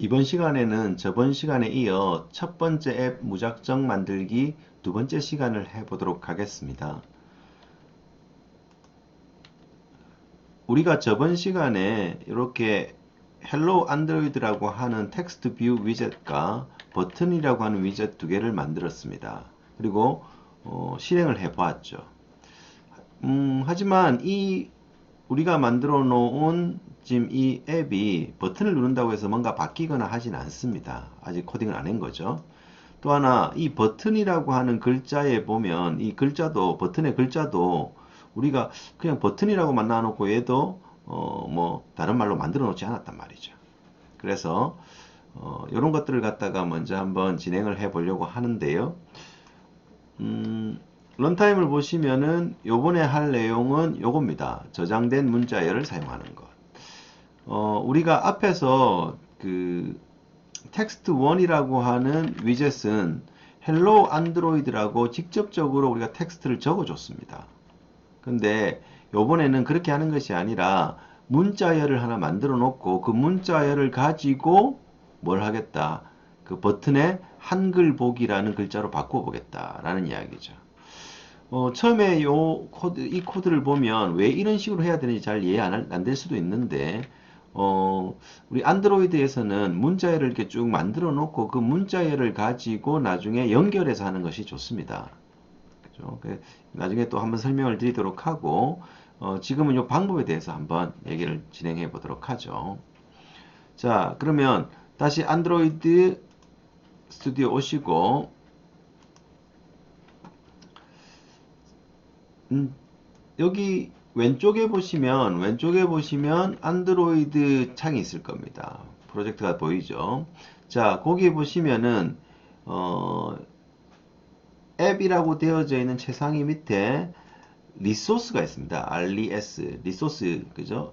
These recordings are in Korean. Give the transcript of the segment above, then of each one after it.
이번 시간에는 저번 시간에 이어 첫 번째 앱 무작정 만들기 두 번째 시간을 해보도록 하겠습니다. 우리가 저번 시간에 이렇게 헬로 안드로이드라고 하는 텍스트 뷰 위젯과 버튼이라고 하는 위젯 두 개를 만들었습니다. 그리고 실행을 해 보았죠. 하지만 이 우리가 만들어 놓은 지금 이 앱이 버튼을 누른다고 해서 뭔가 바뀌거나 하진 않습니다. 아직 코딩을 안 한 거죠. 또 하나 이 버튼이라고 하는 글자에 보면 이 글자도 버튼의 글자도 우리가 그냥 버튼이라고만 놔놓고 얘도 뭐 다른 말로 만들어 놓지 않았단 말이죠. 그래서 이런 것들을 갖다가 먼저 한번 진행을 해 보려고 하는데요. 런타임을 보시면은 요번에 할 내용은 요겁니다. 저장된 문자열을 사용하는 것. 우리가 앞에서 그 텍스트 1이라고 하는 위젯은 헬로 안드로이드라고 직접적으로 우리가 텍스트를 적어줬습니다. 근데 요번에는 그렇게 하는 것이 아니라 문자열을 하나 만들어 놓고 그 문자열을 가지고 뭘 하겠다. 그 버튼에 한글 보기라는 글자로 바꿔 보겠다라는 이야기죠. 처음에 이 코드를 보면 왜 이런 식으로 해야 되는지 잘 이해 안 될 수도 있는데, 우리 안드로이드에서는 문자열을 이렇게 쭉 만들어 놓고 그 문자열을 가지고 나중에 연결해서 하는 것이 좋습니다. 그죠? 나중에 또 한번 설명을 드리도록 하고, 지금은 이 방법에 대해서 한번 얘기를 진행해 보도록 하죠. 자, 그러면 다시 안드로이드 스튜디오 오시고, 여기 왼쪽에 보시면 안드로이드 창이 있을 겁니다. 프로젝트가 보이죠? 자, 거기에 보시면은 앱이라고 되어져 있는 최상위 밑에 리소스가 있습니다. RES, 리소스, 그죠?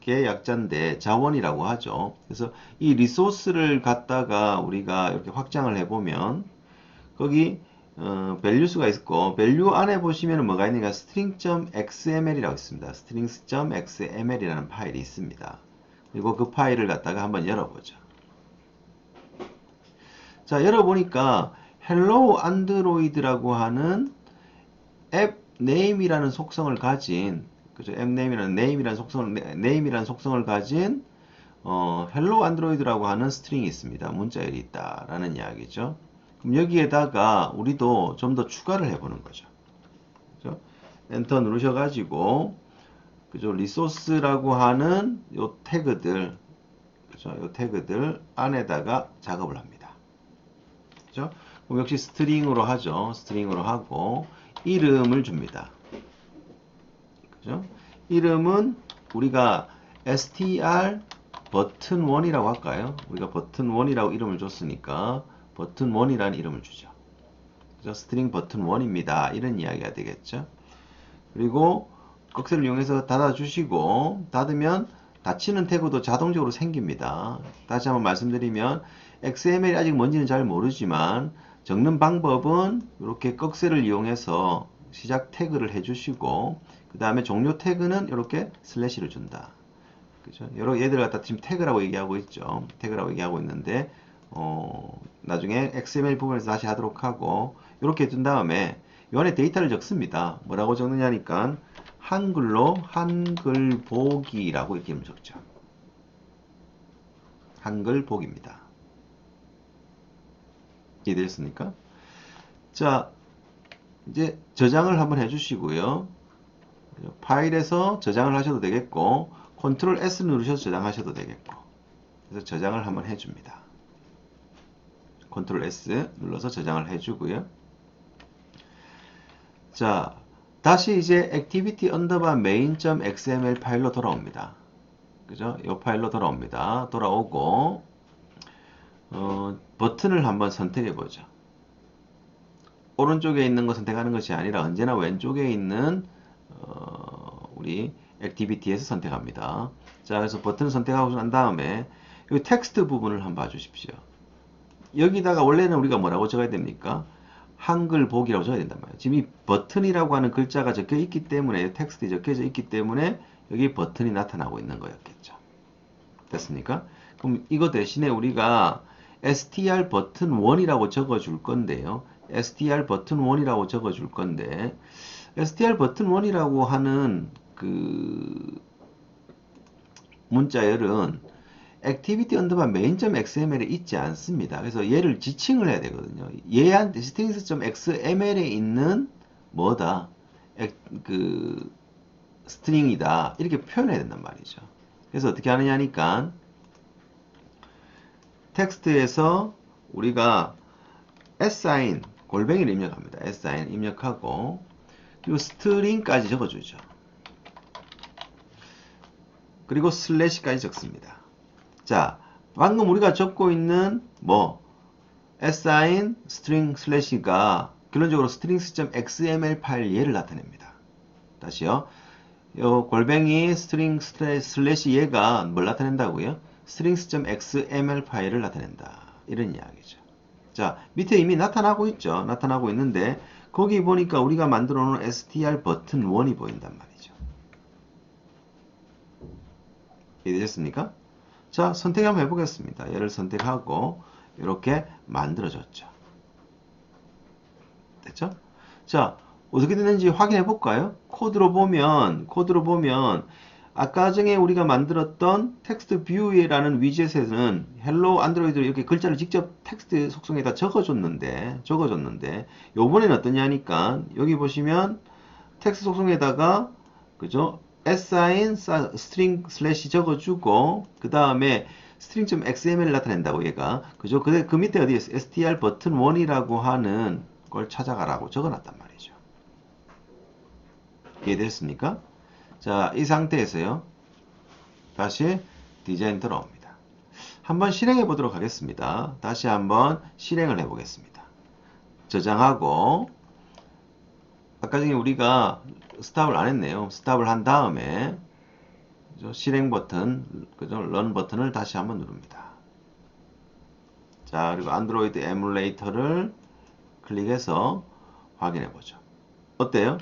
약자인데 자원이라고 하죠. 그래서 이 리소스를 갖다가 우리가 이렇게 확장을 해보면 거기 values가 있고 value 안에 보시면 뭐가 있는가 string.xml이라고 있습니다. string.xml이라는 파일이 있습니다. 그리고 그 파일을 갖다가 한번 열어보죠. 자, 열어보니까 hello android라고 하는 앱 name이라는 속성을 가진, 그죠? 앱 name이라는 속성을 가진 hello android라고 하는 스트링이 있습니다. 문자열이 있다라는 이야기죠. 그럼 여기에다가 우리도 좀 더 추가를 해보는 거죠. 그죠? 엔터 누르셔가지고, 그죠? 리소스라고 하는 요 태그들, 그죠? 요 태그들 안에다가 작업을 합니다. 그죠? 그럼 역시 스트링으로 하죠. 스트링으로 하고, 이름을 줍니다. 그죠? 이름은 우리가 str 버튼 1이라고 할까요? 우리가 버튼 1이라고 이름을 줬으니까 버튼 1이라는 이름을 주죠. 그죠? 스트링 버튼 1입니다. 이런 이야기가 되겠죠. 그리고 꺽쇠를 이용해서 닫아주시고, 닫으면 닫히는 태그도 자동적으로 생깁니다. 다시 한번 말씀드리면 XML이 아직 뭔지는 잘 모르지만 적는 방법은 이렇게 꺽쇠를 이용해서 시작 태그를 해주시고, 그 다음에 종료 태그는 이렇게 슬래시를 준다. 그죠? 여러 얘들 갖다 지금 태그라고 얘기하고 있죠. 태그라고 얘기하고 있는데, 나중에 XML 부분에서 다시 하도록 하고, 이렇게 둔 다음에 이 안에 데이터를 적습니다. 뭐라고 적느냐니까 한글로 한글 보기라고 이렇게 적죠. 한글 보기입니다. 이해되셨습니까? 자, 이제 저장을 한번 해주시고요. 파일에서 저장을 하셔도 되겠고, 컨트롤 S 누르셔서 저장하셔도 되겠고, 그래서 저장을 한번 해줍니다. 컨트롤 S 눌러서 저장을 해주고요. 자, 다시 이제 activity underbar main.xml 파일로 돌아옵니다. 그죠? 이 파일로 돌아옵니다. 돌아오고, 버튼을 한번 선택해 보죠. 오른쪽에 있는 거 선택하는 것이 아니라 언제나 왼쪽에 있는 우리 액티비티에서 선택합니다. 자, 그래서 버튼을 선택하고 난 다음에 이 텍스트 부분을 한번 봐주십시오. 여기다가 원래는 우리가 뭐라고 적어야 됩니까? 한글 보기라고 적어야 된단 말이에요. 지금 이 버튼이라고 하는 글자가 적혀 있기 때문에, 텍스트에 적혀져 있기 때문에 여기 버튼이 나타나고 있는 거였겠죠. 됐습니까? 그럼 이거 대신에 우리가 str 버튼 1이라고 적어줄 건데요. str 버튼 1이라고 적어줄 건데, str 버튼 1이라고 하는 그 문자열은 activity underbar main.xml에 있지 않습니다. 그래서 얘를 지칭을 해야 되거든요. 얘한테 strings.xml에 있는 뭐다? 그 스트링이다. 이렇게 표현해야 된단 말이죠. 그래서 어떻게 하느냐니까 텍스트에서 우리가 assign 골뱅이를 입력합니다. assign 입력하고 그리고 스트링까지 적어주죠. 그리고 슬래시까지 적습니다. 자, 방금 우리가 적고 있는 뭐 assign string 슬래시가 결론적으로 strings.xml 파일 얘를 나타냅니다. 다시요. 요 골뱅이 string 슬래시 얘가 뭘 나타낸다고요? strings.xml 파일을 나타낸다. 이런 이야기죠. 자, 밑에 이미 나타나고 있죠. 나타나고 있는데 거기 보니까 우리가 만들어 놓은 str 버튼 1이 보인단 말이죠. 이해되셨습니까? 자, 선택 한번 해보겠습니다. 얘를 선택하고 이렇게 만들어졌죠. 됐죠? 자, 어떻게 됐는지 확인해 볼까요? 코드로 보면 아까 전에 우리가 만들었던 텍스트 뷰라는 위젯에는 헬로 안드로이드 이렇게 글자를 직접 텍스트 속성에다 적어줬는데 요번에는 어떠냐니까 여기 보시면 텍스트 속성에다가 그죠? assign string 슬래시 적어주고 그 다음에 string.xml 나타낸다고 얘가 그죠? 그 밑에 어디에 str 버튼 1이라고 하는 걸 찾아가라고 적어놨단 말이죠. 이해됐습니까? 자, 이 상태에서요. 다시 디자인 들어옵니다. 한번 실행해 보도록 하겠습니다. 다시 한번 실행을 해 보겠습니다. 저장하고 아까 전에 우리가 스탑을 안 했네요. 스탑을 한 다음에 실행 버튼, 그죠? 런 버튼을 다시 한번 누릅니다. 자, 그리고 안드로이드 에뮬레이터를 클릭해서 확인해 보죠. 어때요?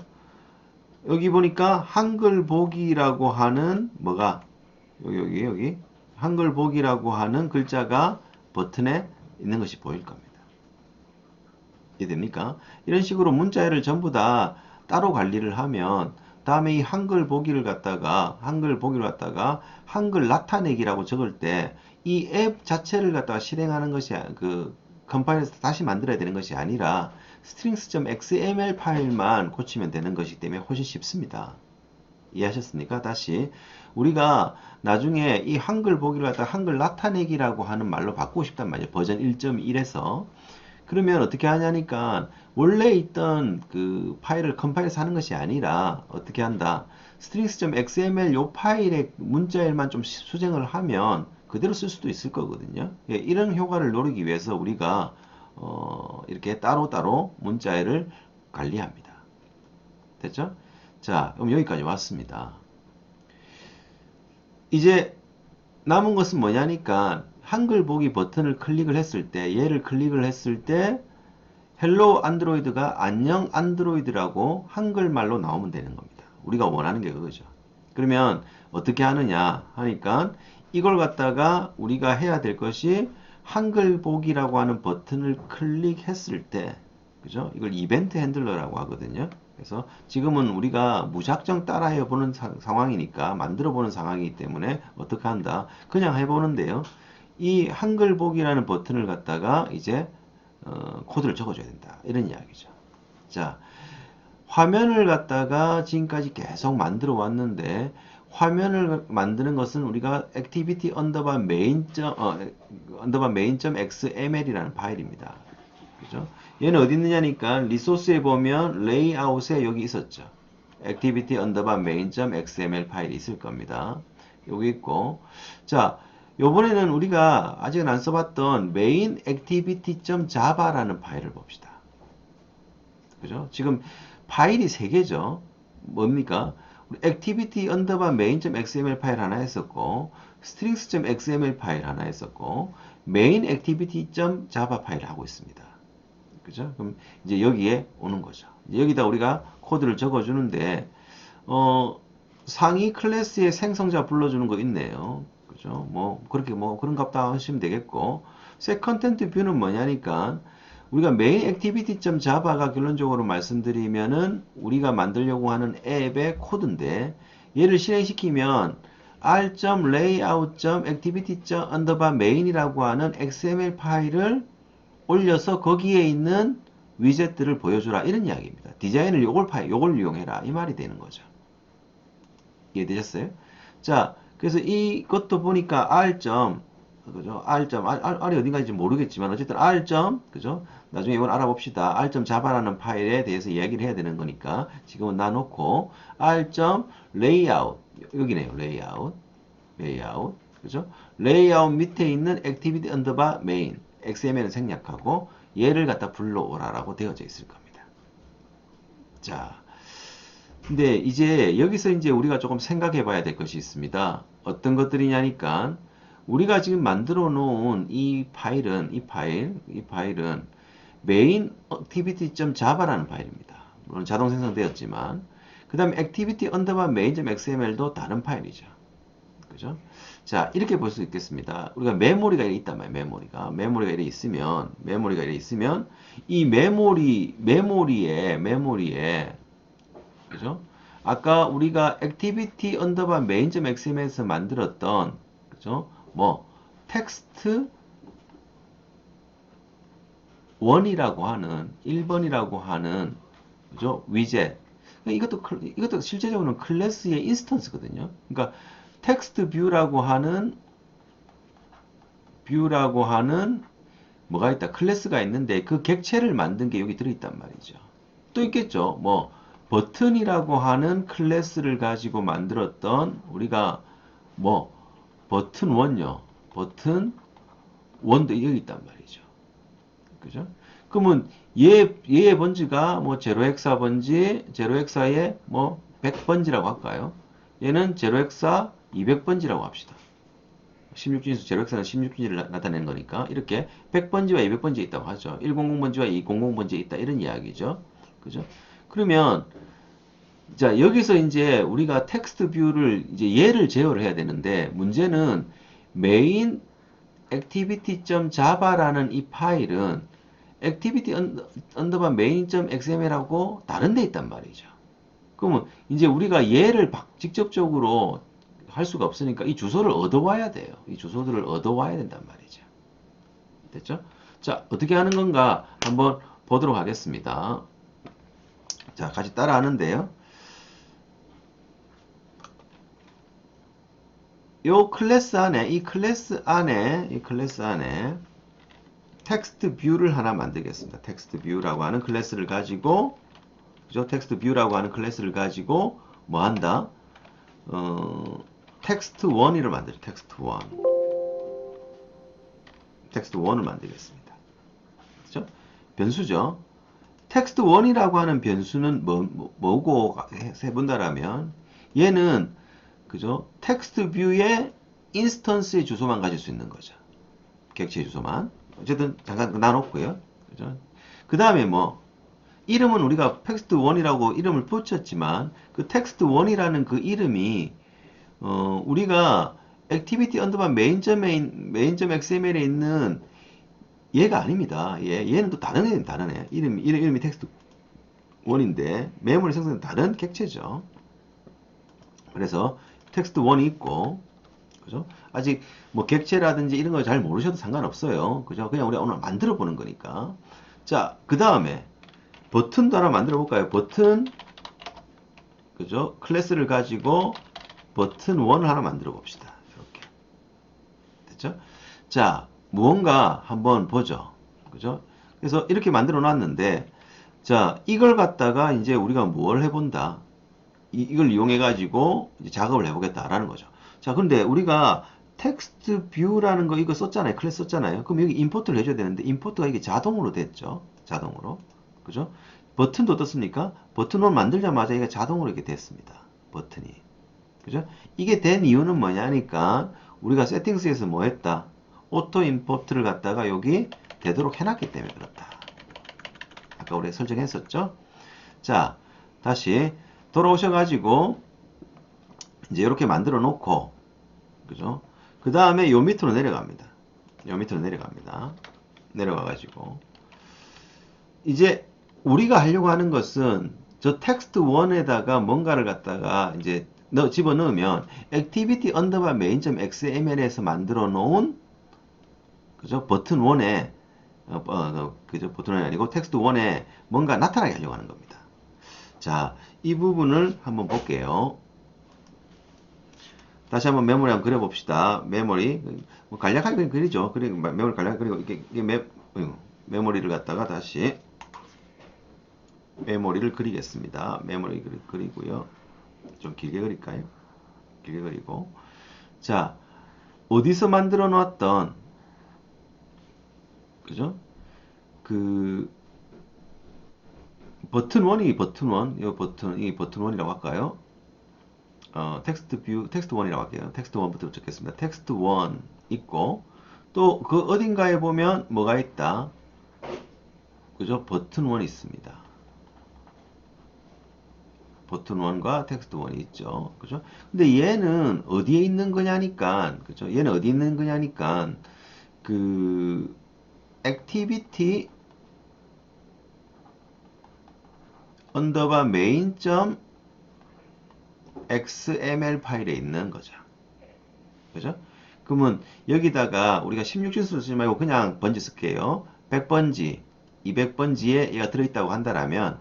여기 보니까 한글 보기라고 하는 뭐가 여기 한글 보기라고 하는 글자가 버튼에 있는 것이 보일 겁니다. 이해됩니까? 이런 식으로 문자열을 전부 다 따로 관리를 하면 다음에 이 한글 보기를 갖다가 한글 나타내기라고 적을 때 이 앱 자체를 갖다가 실행하는 것이 그 컴파일에서 다시 만들어야 되는 것이 아니라 strings.xml 파일만 고치면 되는 것이기 때문에 훨씬 쉽습니다. 이해하셨습니까? 다시 우리가 나중에 이 한글 보기를 갖다가 한글 나타내기라고 하는 말로 바꾸고 싶단 말이에요. 버전 1.1에서 그러면 어떻게 하냐니까 원래 있던 그 파일을 컴파일해서 하는 것이 아니라 어떻게 한다? strings.xml 요 파일의 문자열만 좀 수정을 하면 그대로 쓸 수도 있을 거거든요. 예, 이런 효과를 노리기 위해서 우리가 이렇게 따로따로 문자열을 관리합니다. 됐죠? 자, 그럼 여기까지 왔습니다. 이제 남은 것은 뭐냐니까 한글 보기 버튼을 클릭을 했을 때 얘를 클릭을 했을 때 헬로 안드로이드가 안녕 안드로이드라고 한글말로 나오면 되는 겁니다. 우리가 원하는 게 그거죠. 그러면 어떻게 하느냐 하니까 이걸 갖다가 우리가 해야 될 것이 한글 보기라고 하는 버튼을 클릭했을 때 그죠? 이걸 이벤트 핸들러라고 하거든요. 그래서 지금은 우리가 무작정 따라해 보는 상황이니까 만들어 보는 상황이기 때문에 어떻게 한다? 그냥 해보는데요. 이 한글 보기라는 버튼을 갖다가 이제 코드를 적어줘야 된다. 이런 이야기죠. 자, 화면을 갖다가 지금까지 계속 만들어 왔는데 화면을 만드는 것은 우리가 activity underbar main.xml이라는 파일입니다. 그죠? 얘는 어디 있느냐니까 리소스에 보면 레이아웃에 여기 있었죠. activity underbar main.xml 파일이 있을 겁니다. 여기 있고 자 요번에는 우리가 아직은 안 써봤던 main activity.java라는 파일을 봅시다. 그죠? 지금 파일이 3개죠. 뭡니까? activity underbar main.xml 파일 하나 했었고 strings.xml 파일 하나 했었고 main activity.java 파일을 하고 있습니다. 그죠? 그럼 이제 여기에 오는 거죠. 여기다 우리가 코드를 적어주는데 상위 클래스의 생성자 불러주는 거 있네요. 그죠? 뭐 그렇게 뭐 그런 값다 하시면 되겠고, 셋 컨텐트 뷰는 뭐냐니까 우리가 메인 액티비티.자바가 결론적으로 말씀드리면은 우리가 만들려고 하는 앱의 코드인데, 얘를 실행시키면 r.layout.activity.main이라고 하는 XML 파일을 올려서 거기에 있는 위젯들을 보여주라, 이런 이야기입니다. 디자인을 요걸 이용해라, 이 말이 되는 거죠. 이해되셨어요? 자, 그래서 이것도 보니까 그죠? R이 어딘가인지 모르겠지만, 어쨌든 그죠? 나중에 이걸 알아봅시다. R.java라는 파일에 대해서 이야기를 해야 되는 거니까, 지금은 놔놓고, R.layout, 여기네요. layout. 그죠? layout 밑에 있는 activity underbar main, XML은 생략하고, 얘를 갖다 불러오라라고 되어져 있을 겁니다. 자, 근데 이제 여기서 이제 우리가 조금 생각해 봐야 될 것이 있습니다. 어떤 것들이냐니까 우리가 지금 만들어 놓은 이 파일은 main activity.java라는 파일입니다. 물론 자동 생성되었지만, 그 다음에 activity underbar main.xml도 다른 파일이죠. 그죠? 자, 이렇게 볼 수 있겠습니다. 우리가 메모리가 이렇게 있단 말이에요. 메모리가 이렇게 있으면 이 메모리에 그죠? 아까 우리가 activity underbar main.xml에서 만들었던, 그죠? 뭐 텍스트 1번이라고 하는 그죠? 위젯. 이것도 실제적으로는 클래스의 인스턴스거든요. 그러니까 텍스트 뷰라고 하는 뭐가 있다. 클래스가 있는데 그 객체를 만든 게 여기 들어있단 말이죠. 또 있겠죠. 뭐 버튼이라고 하는 클래스를 가지고 만들었던 우리가 뭐 버튼 1요. 버튼 1도 여기 있단 말이죠. 그죠? 그러면 얘의 번지가 뭐 0헥사 번지, 0헥사에 뭐 100번지라고 할까요? 얘는 0헥사 200번지라고 합시다. 16진수 0헥사는 16진수를 나타내는 거니까 이렇게 100번지와 200번지에 있다고 하죠. 100번지와 200번지에 있다, 이런 이야기죠. 그죠? 그러면 자, 여기서 이제 우리가 텍스트 뷰를 이제 얘를 제어를 해야 되는데, 문제는 main activity.java라는 이 파일은 activity underbar main.xml하고 다른 데 있단 말이죠. 그러면 이제 우리가 얘를 직접적으로 할 수가 없으니까 이 주소를 얻어와야 돼요. 이 주소들을 얻어와야 된단 말이죠. 됐죠? 자, 어떻게 하는 건가 한번 보도록 하겠습니다. 자, 같이 따라 하는데요. 이 클래스 안에 텍스트 뷰를 하나 만들겠습니다. 텍스트 뷰라고 하는 클래스를 가지고, 그죠? 텍스트 뷰라고 하는 클래스를 가지고 뭐 한다? 텍스트 1을 만들죠. 텍스트 1을 만들겠습니다. 그죠? 변수죠. 텍스트 1이라고 하는 변수는 뭐고 해본다라면, 얘는 그죠? 텍스트 뷰의 인스턴스의 주소만 가질 수 있는 거죠. 객체의 주소만. 어쨌든 잠깐 나눴고요. 그죠? 그 다음에 뭐 이름은 우리가 텍스트 1이라고 이름을 붙였지만, 그 텍스트 1이라는 그 이름이 우리가 activity underbar main.xml에 있는 얘가 아닙니다. 얘는 또 다른 애. 이름이 텍스트 1인데 메모리 생성된 다른 객체죠. 그래서 텍스트 1이 있고, 그죠? 아직 뭐 객체라든지 이런 거 잘 모르셔도 상관없어요. 그죠? 그냥 우리가 오늘 만들어 보는 거니까. 자, 그 다음에 버튼도 하나 만들어 볼까요? 버튼, 그죠? 클래스를 가지고 버튼 1을 하나 만들어 봅시다. 이렇게. 됐죠? 자, 무언가 한번 보죠. 그죠? 그래서 이렇게 만들어 놨는데, 자, 이걸 갖다가 이제 우리가 뭘 해본다. 이걸 이용해 가지고 작업을 해보겠다라는 거죠. 자, 그런데 우리가 텍스트 뷰라는 거 이거 썼잖아요. 클래스 썼잖아요. 그럼 여기 임포트를 해줘야 되는데, 임포트가 이게 자동으로 됐죠. 자동으로. 그죠? 버튼도 어떻습니까? 버튼을 만들자마자 이게 자동으로 이렇게 됐습니다. 버튼이. 그죠? 이게 된 이유는 뭐냐니까, 우리가 세팅스에서 뭐 했다? 오토 임포트를 갖다가 여기 되도록 해놨기 때문에 그렇다. 아까 우리 설정했었죠? 자, 다시 돌아오셔가지고 이제 이렇게 만들어 놓고, 그죠? 그 다음에 요 밑으로 내려갑니다. 요 밑으로 내려갑니다. 내려가가지고 이제 우리가 하려고 하는 것은 저 텍스트 1에다가 뭔가를 갖다가 이제 집어넣으면 activity underbar main.xml에서 만들어 놓은 그죠? 버튼 1에 그죠? 버튼 1이 아니고 텍스트 1에 뭔가 나타나게 하려고 하는 겁니다. 자, 이 부분을 한번 볼게요. 다시 한번 메모리 한번 그려봅시다. 메모리 뭐 간략하게 그리죠. 그리고 메모리 간략하게 그리고 이게 메모리를 갖다가 다시 메모리를 그리겠습니다. 메모리 그리고요. 좀 길게 그릴까요? 길게 그리고 자, 어디서 만들어 놨던 그죠? 그 버튼 1이 버튼 1, 이 버튼 1이라고 할까요? 텍스트 1이라고 할게요. 텍스트 1부터 적겠습니다. 텍스트 1 있고 또 그 어딘가에 보면 뭐가 있다. 그죠? 버튼 1이 있습니다. 버튼 1과 텍스트 1이 있죠. 그죠? 근데 얘는 어디에 있는 거냐니까, 그죠? 얘는 어디 있는 거냐니까, 그, activity underbar main.xml 파일에 있는 거죠. 그죠? 그러면 여기다가 우리가 16진 쓰지 말고 그냥 번지 쓸게요. 100번지, 200번지에 얘가 들어있다고 한다라면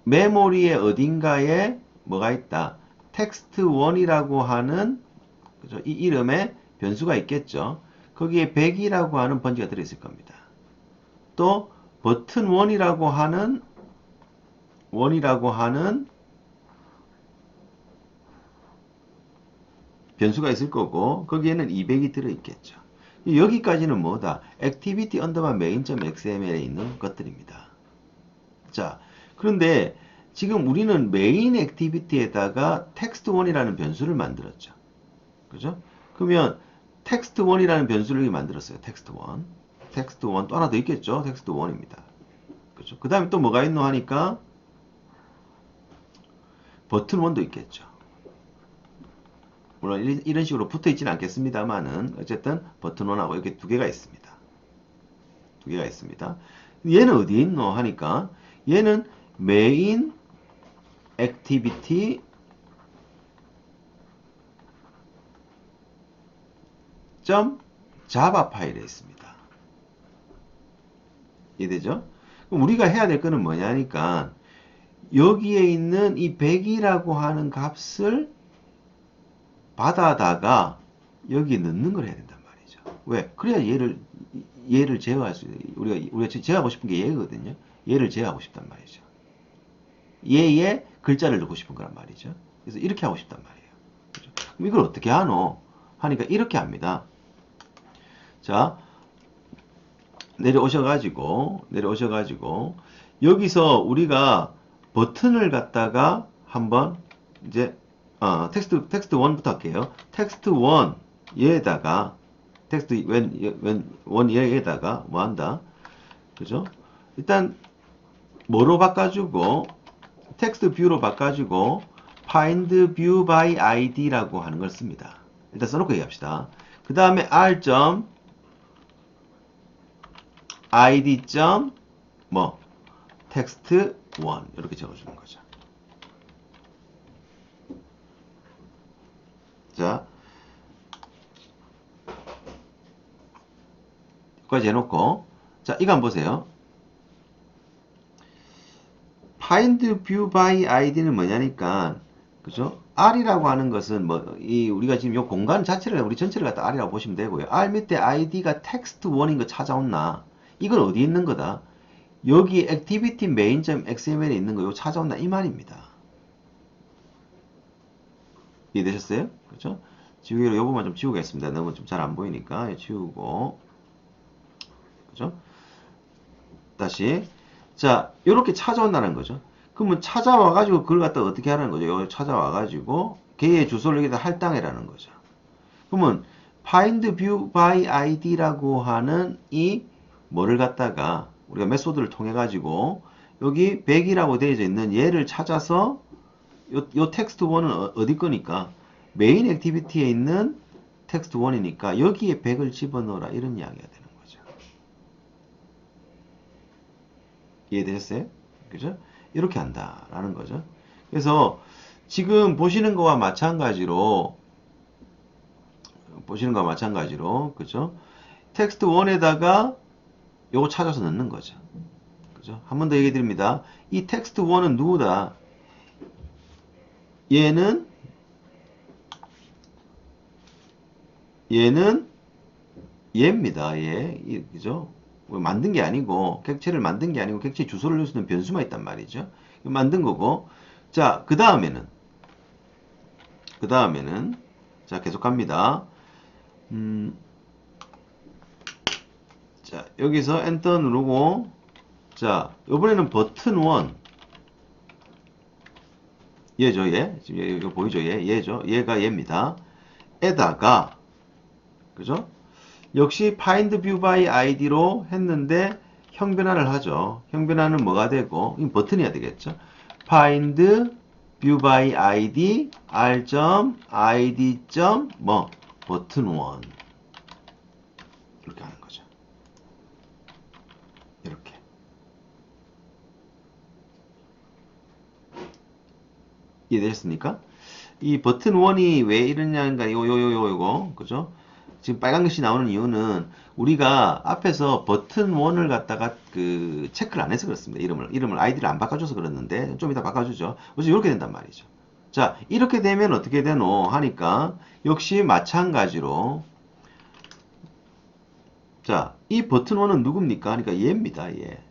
메모리의 어딘가에 뭐가 있다. text1이라고 하는 그죠? 이 이름에 변수가 있겠죠. 거기에 100이라고 하는 번지가 들어있을 겁니다. 또 버튼 1이라고 하는 변수가 있을 거고 거기에는 200이 들어있겠죠. 여기까지는 뭐다? activity underbar main.xml에 있는 것들입니다. 자, 그런데 지금 우리는 메인 액티비티에다가 text1이라는 변수를 만들었죠. 그죠? 그러면 text1이라는 변수를 만들었어요. text1. text1 또 하나 더 있겠죠? text1입니다. 그죠? 그 다음에 또 뭐가 있노 하니까 버튼1도 있겠죠. 물론 이런 식으로 붙어 있지는 않겠습니다만은 어쨌든 버튼1하고 이렇게 두 개가 있습니다. 두 개가 있습니다. 얘는 어디에 있노 하니까 얘는 메인 액티비티 .java 파일에 있습니다. 이해되죠? 그럼 우리가 해야 될 거는 뭐냐니까 여기에 있는 이 100이라고 하는 값을 받아다가 여기 넣는 걸 해야 된단 말이죠. 왜? 그래야 얘를 제어할 수 우리가 제어하고 싶은 게 얘거든요. 얘를 제어하고 싶단 말이죠. 얘의 글자를 넣고 싶은 거란 말이죠. 그래서 이렇게 하고 싶단 말이에요. 그렇죠? 그럼 이걸 어떻게 하노? 하니까 이렇게 합니다. 자, 내려오셔가지고 여기서 우리가 버튼을 갖다가 한번 이제 텍스트 1부터 할게요. 텍스트 1 얘에다가 텍스트 1 얘에다가 뭐 한다? 그죠? 일단 뭐로 바꿔주고 텍스트 뷰로 바꿔주고 find view by id라고 하는 걸 씁니다. 일단 써놓고 얘기합시다. 그 다음에 r.id. 뭐 text 1 이렇게 적어주는 거죠. 자, 여기까지 해놓고 자, 이거 한번 보세요. find view by id는 뭐냐니까 그죠? r이라고 하는 것은 우리가 지금 이 공간 자체를 우리 전체를 갖다 r이라고 보시면 되고요. r 밑에 id가 text 1인 거 찾아온나? 이건 어디 있는 거다? 여기 activity main.xml에 있는 거 이거 찾아온다 이 말입니다. 이해되셨어요? 그렇죠? 지우개로 이 부분만 좀 지우겠습니다. 너무 좀 잘 안 보이니까 지우고 그죠? 다시 자 이렇게 찾아온다는 거죠. 그러면 찾아와가지고 그걸 갖다 어떻게 하라는 거죠? 여기 찾아와가지고 걔의 주소를 여기다 할당해라는 거죠. 그러면 find view by id라고 하는 이 뭐를 갖다가 우리가 메소드를 통해 가지고 여기 100이라고 되어져 있는 얘를 찾아서 요 텍스트 1은 어디 거니까 메인 액티비티에 있는 텍스트 1이니까 여기에 100을 집어넣어라 이런 이야기가 되는 거죠. 이해되셨어요? 그죠? 이렇게 한다라는 거죠. 그래서 지금 보시는 거와 마찬가지로 그죠? 텍스트 1에다가 요거 찾아서 넣는 거죠. 그죠? 한 번 더 얘기 드립니다. 이 텍스트 1은 누구다? 얘는 얘입니다. 얘. 그죠? 만든 게 아니고, 객체를 만든 게 아니고, 객체 주소를 넣을 수 있는 변수만 있단 말이죠. 만든 거고. 자, 그 다음에는, 자, 계속 갑니다. 자, 여기서 엔터 누르고, 자, 요번에는 버튼 1. 얘죠, 얘. 지금 이거 보이죠, 얘죠. 얘가 얘입니다. 에다가, 그죠? 역시 find view by id로 했는데 형변화를 하죠. 형변화는 뭐가 되고 이 버튼이어야 되겠죠. find view by id r.id. 뭐 버튼 1 이렇게 하는 거죠. 이렇게 이해되셨습니까? 이 버튼 1이 왜 이러냐니까 요거 그죠? 지금 빨간 글씨 나오는 이유는 우리가 앞에서 버튼 1을 갖다가 그 체크를 안 해서 그렇습니다. 이름을 아이디를 안 바꿔줘서 그랬는데 좀 이따 바꿔주죠. 그래서 이렇게 된단 말이죠. 자, 이렇게 되면 어떻게 되노 하니까 역시 마찬가지로 자, 이 버튼 1은 누굽니까? 그러니까 얘입니다. 얘.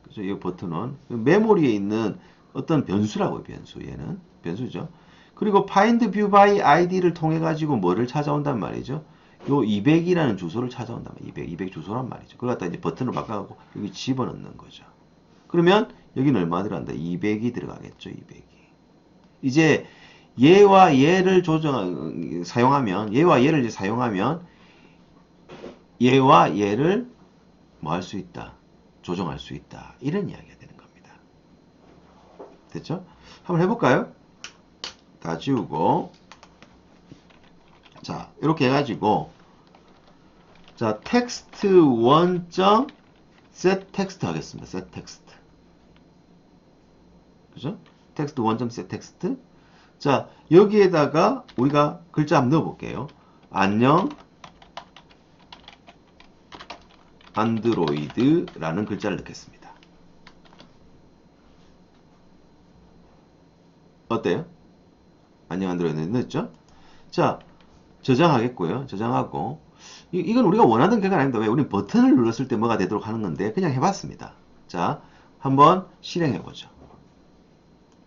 그죠? 이 버튼 1. 메모리에 있는 어떤 변수라고요. 변수. 얘는 변수죠. 그리고 find view by id를 통해 가지고 뭐를 찾아온단 말이죠. 요 200이라는 주소를 찾아온단 말이에요. 200 주소란 말이죠. 그걸 갖다 이제 버튼을 바꿔갖고 여기 집어넣는 거죠. 그러면 여기는 얼마 들어간다? 200이 들어가겠죠. 200이. 이제 얘와 얘를 사용하면 얘와 얘를 이제 사용하면 얘와 얘를 뭐 할 수 있다? 조정할 수 있다. 이런 이야기가 되는 겁니다. 됐죠? 한번 해볼까요? 다 지우고 자 이렇게 해가지고 자 text 1.set text 하겠습니다. set text 그죠? text 1.set text 자 여기에다가 우리가 글자 한번 넣어볼게요. 안녕 안드로이드라는 글자를 넣겠습니다. 어때요? 안녕 안드로이드 넣었죠? 자 저장하겠고요. 저장하고 이건 우리가 원하던 결과는 아닙니다. 왜? 우리는 버튼을 눌렀을 때 뭐가 되도록 하는 건데 그냥 해봤습니다. 자 한번 실행해보죠.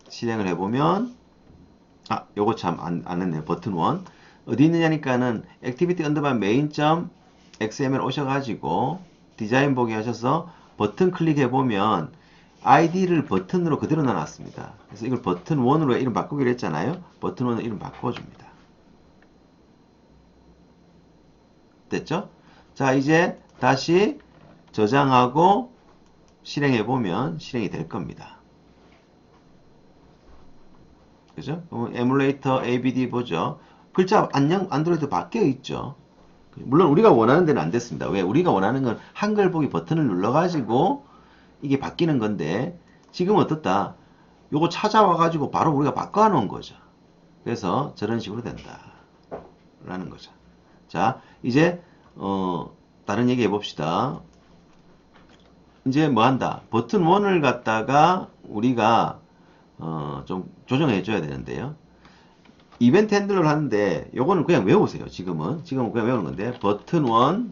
실행을 해보면 요거 참 안 했네요. 버튼 1 어디 있느냐니까는 activity underbar main.xml 오셔가지고 디자인 보기 하셔서 버튼 클릭해보면 id를 버튼으로 그대로 넣어놨습니다. 그래서 이걸 버튼 1으로 이름 바꾸기로 했잖아요. 버튼 1으로 이름 바꿔줍니다. 됐죠? 자 이제 다시 저장하고 실행해보면 실행이 될 겁니다. 그죠? 에뮬레이터 ABD 보죠. 글자 안녕 안드로이드 바뀌어 있죠. 물론 우리가 원하는 데는 안 됐습니다. 왜? 우리가 원하는 건 한글 보기 버튼을 눌러가지고 이게 바뀌는 건데 지금 어떻다? 요거 찾아와가지고 바로 우리가 바꿔놓은 거죠. 그래서 저런 식으로 된다. 라는 거죠. 자 이제 다른 얘기 해봅시다. 이제 뭐 한다? 버튼 1을 갖다가 우리가 좀 조정해 줘야 되는데요. 이벤트 핸들러를 하는데 요거는 그냥 외우세요. 지금은 그냥 외우는 건데 버튼 1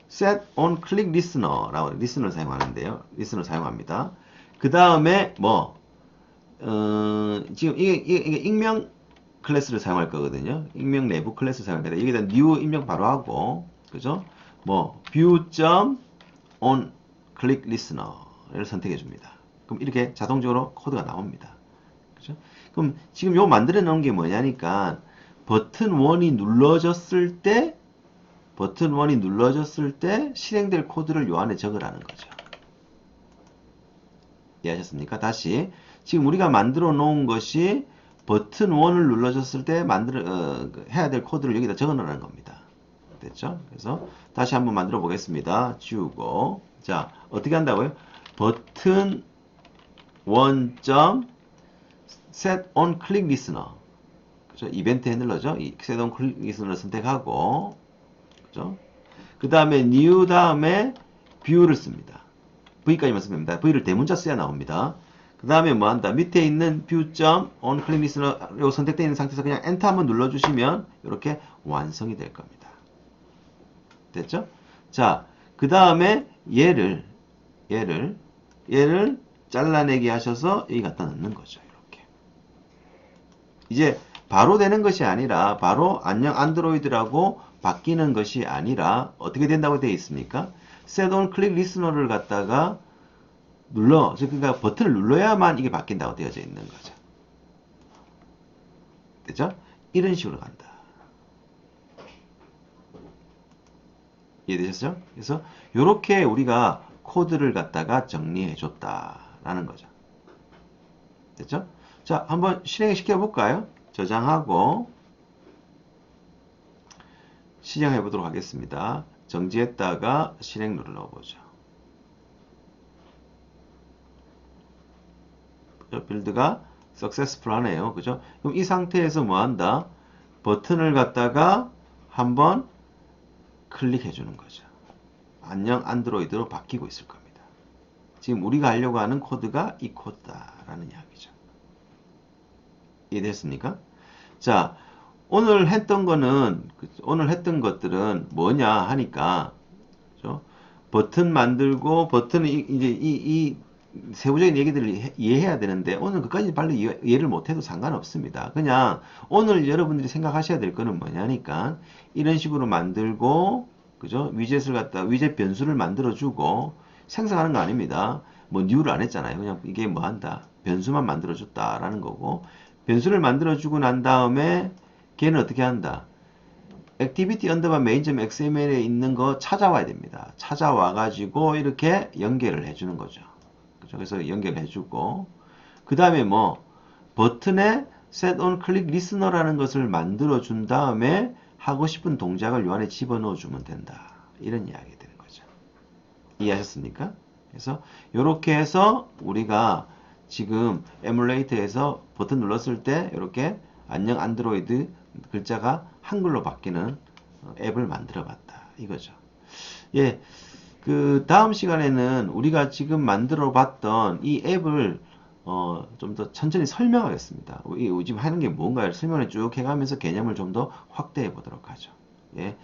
set on click listener라고 리스너를 사용하는데요. 리스너를 사용합니다. 그 다음에 뭐 지금 이게 익명 클래스를 사용할 거거든요. 익명 내부 클래스를 사용할 건데 여기다 new 입력 바로 하고 그죠? 뭐 view.on click listener를 선택해 줍니다. 그럼 이렇게 자동적으로 코드가 나옵니다. 그죠? 그럼 지금 요 만들어 놓은 게 뭐냐니까 버튼 1이 눌러졌을 때 실행될 코드를 요 안에 적으라는 거죠. 이해하셨습니까? 다시 지금 우리가 만들어 놓은 것이 버튼 1을 눌러줬을 때 해야 될 코드를 여기다 적어 놓으라는 겁니다. 됐죠? 그래서 다시 한번 만들어 보겠습니다. 지우고. 자, 어떻게 한다고요? 버튼 1. set on click listener. 그죠? 이벤트 핸들러죠? 이 set on click listener를 선택하고, 그죠? 그 다음에 new 다음에 view를 씁니다. V까지만 쓰면 됩니다. V를 대문자 써야 나옵니다. 그 다음에 뭐 한다? 밑에 있는 view.on click listener 요 선택되어 있는 상태에서 그냥 엔터 한번 눌러주시면 이렇게 완성이 될 겁니다. 됐죠? 자, 그 다음에 얘를 잘라내기 하셔서 여기 갖다 넣는 거죠. 이렇게. 이제 바로 되는 것이 아니라 바로 안녕 안드로이드라고 바뀌는 것이 아니라 어떻게 된다고 되어 있습니까? set on click listener를 갖다가 그러니까 버튼을 눌러야만 이게 바뀐다고 되어져 있는 거죠. 됐죠? 이런 식으로 간다. 이해되셨죠? 그래서 이렇게 우리가 코드를 갖다가 정리해 줬다라는 거죠. 됐죠? 자, 한번 실행시켜 볼까요? 저장하고 시작해 보도록 하겠습니다. 정지했다가 실행 눌러보죠. 빌드가 successful 하네요. 그죠? 그럼 이 상태에서 뭐 한다? 버튼을 갖다가 한번 클릭해 주는 거죠. 안녕 안드로이드로 바뀌고 있을 겁니다. 지금 우리가 하려고 하는 코드가 이 코드다라는 이야기죠. 이해됐습니까? 자, 오늘 했던 것들은 뭐냐 하니까, 그죠? 버튼 만들고, 버튼은 이제 이 세부적인 얘기들을 이해해야 되는데, 오늘 그까지 빨리 이해를 못해도 상관없습니다. 그냥, 오늘 여러분들이 생각하셔야 될 거는 뭐냐니까, 이런 식으로 만들고, 그죠? 위젯 변수를 만들어주고, 생성하는 거 아닙니다. 뭐, new를 안 했잖아요. 그냥 이게 뭐 한다. 변수만 만들어줬다라는 거고, 변수를 만들어주고 난 다음에 걔는 어떻게 한다? activity underbar main.xml에 있는 거 찾아와야 됩니다. 찾아와 가지고 이렇게 연결을 해주는 거죠. 그죠? 그래서 연결해주고 그 다음에 뭐 버튼에 set on click listener라는 것을 만들어 준 다음에 하고 싶은 동작을 요 안에 집어넣어 주면 된다. 이런 이야기 되는 거죠. 이해하셨습니까? 그래서 이렇게 해서 우리가 지금 에뮬레이터에서 버튼 눌렀을 때 이렇게 안녕 안드로이드 글자가 한글로 바뀌는 앱을 만들어 봤다. 이거죠. 예. 그 다음 시간에는 우리가 지금 만들어 봤던 이 앱을 좀 더 천천히 설명하겠습니다. 지금 하는 게 뭔가를 설명을 쭉 해가면서 개념을 좀 더 확대해 보도록 하죠. 예.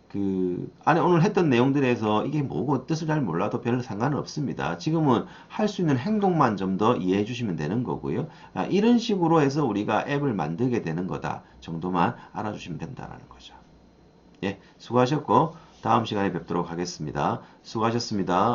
그 안에 오늘 했던 내용들에서 이게 뭐고 뜻을 잘 몰라도 별 상관은 없습니다. 지금은 할 수 있는 행동만 좀 더 이해해 주시면 되는 거고요. 이런 식으로 해서 우리가 앱을 만들게 되는 거다 정도만 알아주시면 된다는 거죠. 예, 수고하셨고 다음 시간에 뵙도록 하겠습니다. 수고하셨습니다.